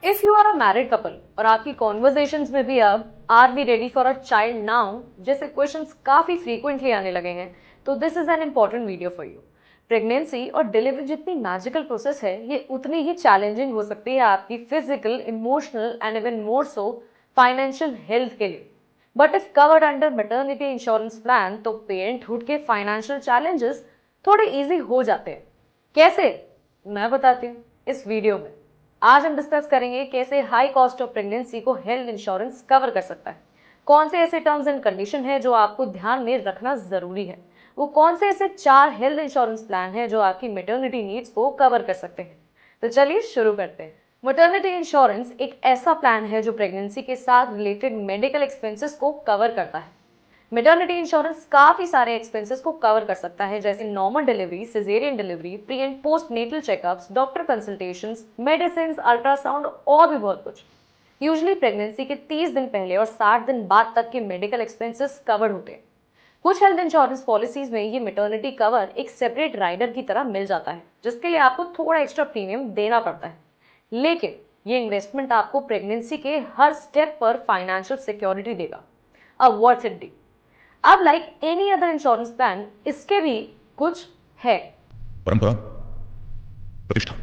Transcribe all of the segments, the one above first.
If you are a married couple और आपकी conversations में भी अब are we ready for a child now जैसे क्वेश्चंस काफी फ्रीक्वेंटली आने लगे हैं, तो this is an important video for you. Pregnancy और डिलीवरी जितनी मैजिकल प्रोसेस है, ये उतनी ही चैलेंजिंग हो सकती है आपकी physical, emotional and even more so financial health के लिए। But if covered under maternity insurance plan, तो पेरेंटहुड के फाइनेंशियल चैलेंजेस थोड़े इजी हो जाते हैं। कैसे? मैं बताती हूँ इस वीडियो में। आज हम डिस्कस करेंगे कैसे हाई कॉस्ट ऑफ प्रेगनेंसी को हेल्थ इंश्योरेंस कवर कर सकता है, कौन से ऐसे टर्म्स एंड कंडीशन है जो आपको ध्यान में रखना जरूरी है, वो कौन से ऐसे 4 हेल्थ इंश्योरेंस प्लान है जो आपकी मेटर्निटी नीड्स को कवर कर सकते हैं। तो चलिए शुरू करते हैं। मैटरनिटी इंश्योरेंस एक ऐसा प्लान है जो प्रेगनेंसी के साथ रिलेटेड मेडिकल एक्सपेंसेस को कवर करता है। मेटर्निटी इंश्योरेंस काफी सारे एक्सपेंसेस को कवर कर सकता है, जैसे normal delivery, caesarean delivery, pre and post natal checkups, doctor consultations, medicine, ultrasound और भी बहुत कुछ। यूजुअली प्रेगनेंसी के 30 दिन पहले और 60 दिन बाद तक के मेडिकल एक्सपेंसेस कवर होते हैं। कुछ हेल्थ इंश्योरेंस पॉलिसीज में ये मेटर्निटी कवर एक सेपरेट राइडर की तरह मिल जाता है, जिसके लिए आपको थोड़ा एक्स्ट्रा प्रीमियम देना पड़ता है। लेकिन ये इन्वेस्टमेंट आपको प्रेगनेंसी के हर स्टेप पर फाइनेंशियल सिक्योरिटी देगा। अब वर्थ इट। अब like any other insurance plan, इसके भी कुछ है। परंपरा, प्रतिष्ठा,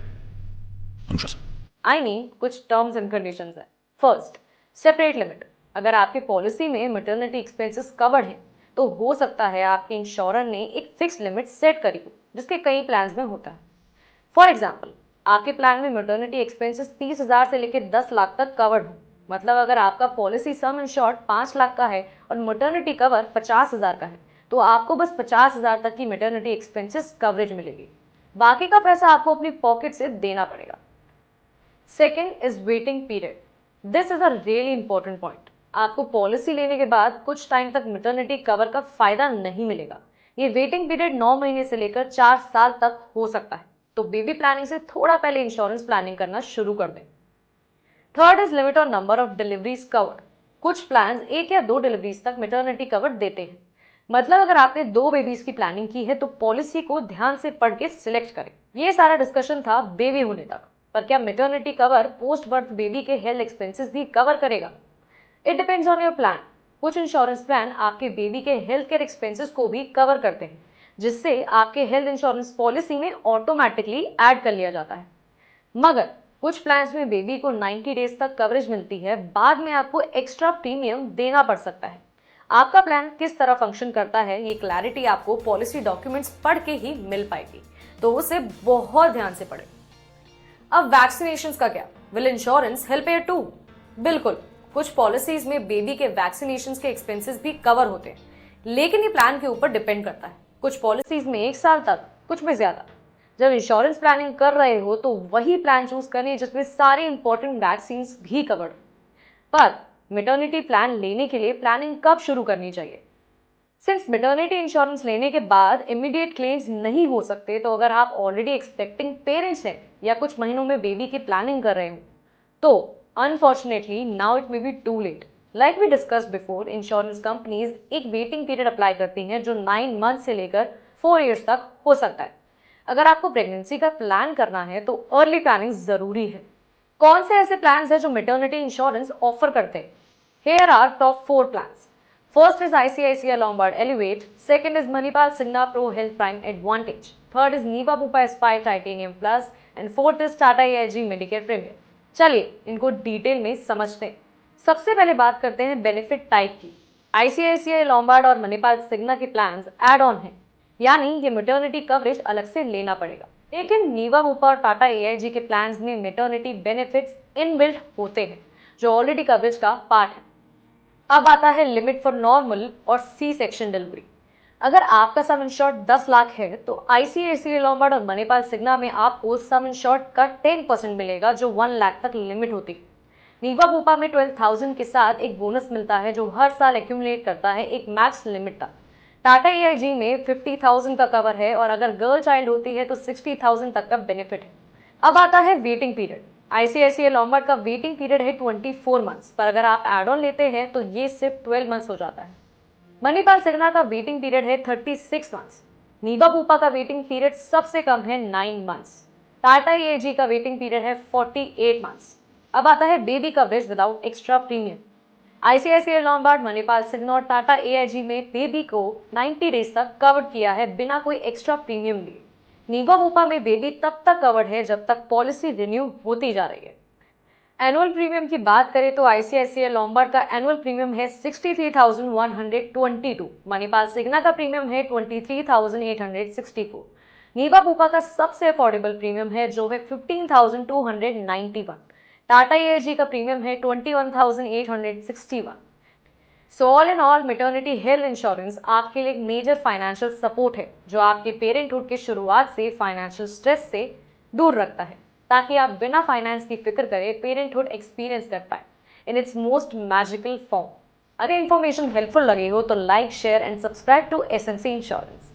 अनुशासन। कुछ टर्म्स एंड कंडीशंस है। First, separate limit. अगर आपकी पॉलिसी में मैटरनिटी एक्सपेंसेस कवर्ड है, तो हो सकता है आपके इंश्योरर ने एक फिक्स लिमिट सेट करी हो, जिसके कई प्लान्स में होता है। फॉर एग्जाम्पल, आपके प्लान में मैटरनिटी एक्सपेंसेस 30,000 से लेकर 10 लाख तक कवर्ड हो। मतलब अगर आपका पॉलिसी सम इंश्योर्ड 5 लाख का है और मैटरनिटी कवर 50,000 का है, तो आपको बस 50,000 तक की मैटरनिटी एक्सपेंसेस कवरेज मिलेगी। बाकी का पैसा आपको अपनी पॉकेट से देना पड़ेगा। Second is waiting period. This is a really important point. आपको पॉलिसी लेने के बाद कुछ टाइम तक मैटरनिटी कवर का फायदा नहीं मिलेगा। ये वेटिंग पीरियड 9 महीने से लेकर 4 साल तक हो सकता है, तो बेबी प्लानिंग से थोड़ा पहले इंश्योरेंस प्लानिंग करना शुरू कर दें। Third is limit on number of deliveries covered. कुछ प्लान 1 या 2 डिलीवरीज तक मैटरनिटी कवर देते हैं। मतलब अगर आपने 2 बेबीज की प्लानिंग की है, तो पॉलिसी को ध्यान से पढ़ के सिलेक्ट करें। ये सारा डिस्कशन था बेबी होने तक, पर क्या maternity cover post birth baby के हेल्थ एक्सपेंसेस भी कवर करेगा? It depends on your plan. कुछ इंश्योरेंस प्लान आपके बेबी के हेल्थ केयर एक्सपेंसेस को भी कवर करते हैं, जिससे आपके हेल्थ इंश्योरेंस पॉलिसी में ऑटोमेटिकली ऐड कर लिया जाता है। मगर कुछ प्लान्स में बेबी को 90 डेज तक कवरेज मिलती है, बाद में आपको एक्स्ट्रा प्रीमियम देना पड़ सकता है। आपका प्लान किस तरह फंक्शन करता है, ये क्लैरिटी आपको पॉलिसी डॉक्यूमेंट्स पढ़ के ही मिल पाएगी, तो उसे बहुत ध्यान से पढ़ें। अब वैक्सीनेशन का क्या? Will insurance help here too? बिल्कुल। कुछ पॉलिसीज में बेबी के वैक्सीनेशन के एक्सपेंसेस भी कवर होते हैं, लेकिन ये प्लान के ऊपर डिपेंड करता है। कुछ पॉलिसीज में 1 साल तक, कुछ में ज्यादा। जब इंश्योरेंस प्लानिंग कर रहे हो, तो वही प्लान चूज करें जिसमें सारी इंपॉर्टेंट वैक्सीन भी कवर्ड। पर मेटर्निटी प्लान लेने के लिए प्लानिंग कब शुरू करनी चाहिए? सिर्फ मेटर्निटी इंश्योरेंस लेने के बाद इमीडिएट क्लेम्स नहीं हो सकते, तो अगर आप ऑलरेडी एक्सपेक्टिंग पेरेंट्स हैं या कुछ महीनों में बेबी की प्लानिंग कर रहे हो, तो unfortunately now it may be too late. Like we discuss before, insurance companies एक वेटिंग पीरियड अप्लाई करती हैं जो 9 मंथ से लेकर 4 ईयर्स तक हो सकता है। अगर आपको प्रेगनेंसी का प्लान करना है, तो अर्ली प्लानिंग जरूरी है। कौन से ऐसे प्लान हैं जो मेटर्निटी इंश्योरेंस ऑफर करते हैं? Here are top 4 plans. First is ICICI Lombard Elevate. Second is Manipal Cigna Pro Health Prime Advantage. Third is Niva Bupa Aspire Titanium Plus. And fourth is Tata AIG Medicare Premier. चलिए इनको detail में समझते हैं। सबसे पहले बात करते हैं बेनिफिट टाइप की। ICICI Lombard और मणिपाल सिग्ना के प्लान्स एड ऑन हैं, यानी ये मैटरनिटी कवरेज अलग से लेना पड़ेगा। लेकिन नीवा बुपा और टाटा एआईजी के प्लान्स में मैटरनिटी बेनिफिट्स इनबिल्ट होते हैं, जो ऑलरेडी कवरेज का पार्ट है। अब आता है लिमिट फॉर नॉर्मल और सी सेक्शन डिलीवरी। अगर आपका सम इंश्योर्ड 10 लाख है, तो आईसीआईसीआई लॉम्बार्ड और मणिपाल सिग्ना में आपको सम इंश्योर्ड का 10% मिलेगा, जो 1 लाख तक लिमिट होती है। नीवा भोपा में 12,000 के साथ एक बोनस मिलता है, जो हर साल एक्यूमुलेट करता है एक मैक्स लिमिट तक। टाटा एआईजी में 50,000 का कवर है, और अगर गर्ल चाइल्ड होती है तो 60,000 तक का बेनिफिट है। अब आता है वेटिंग पीरियड। आईसीआईसीआई लॉम्बार्ड का वेटिंग पीरियड है 24 मंथ्स, पर अगर आप एड ऑन लेते हैं तो ये सिर्फ 12 मंथ्स हो जाता है। मणिपाल सिग्ना का वेटिंग पीरियड है 36 मंथ्स। नीवा भूपा का वेटिंग पीरियड सबसे कम है 9 मंथ्स। टाटा एआईजी का वेटिंग पीरियड है 48 मंथ्स। अब आता है baby coverage without extra premium. ICICI Lombard, Manipal Cigna, Tata AIG में बेबी को 90 डेज तक कवर किया है बिना कोई एक्स्ट्रा प्रीमियम लिए। नीवा वोपा में बेबी तब तक कवर्ड है जब तक पॉलिसी रिन्यू होती जा रही है। एनुअल प्रीमियम की बात करें तो आईसीआईसीआई लॉम्बार्ड का एनुअल प्रीमियम है 63,122, मणिपाल सिग्ना का प्रीमियम है 23,864, नीवा बुपा का सबसे अफोर्डेबल प्रीमियम है जो है 15,291, टाटा एआईजी का प्रीमियम है 21,861। So all in all maternity health insurance आपके लिए एक मेजर फाइनेंशियल सपोर्ट है जो आपके पेरेंटहुड की शुरुआत से फाइनेंशियल स्ट्रेस से दूर रखता है, ताकि आप बिना फाइनेंस की फिक्र करे पेरेंटहुड एक्सपीरियंस कर पाए in its most magical form. अगर इन्फॉर्मेशन हेल्पफुल लगे हो तो like, share and subscribe to SNC insurance.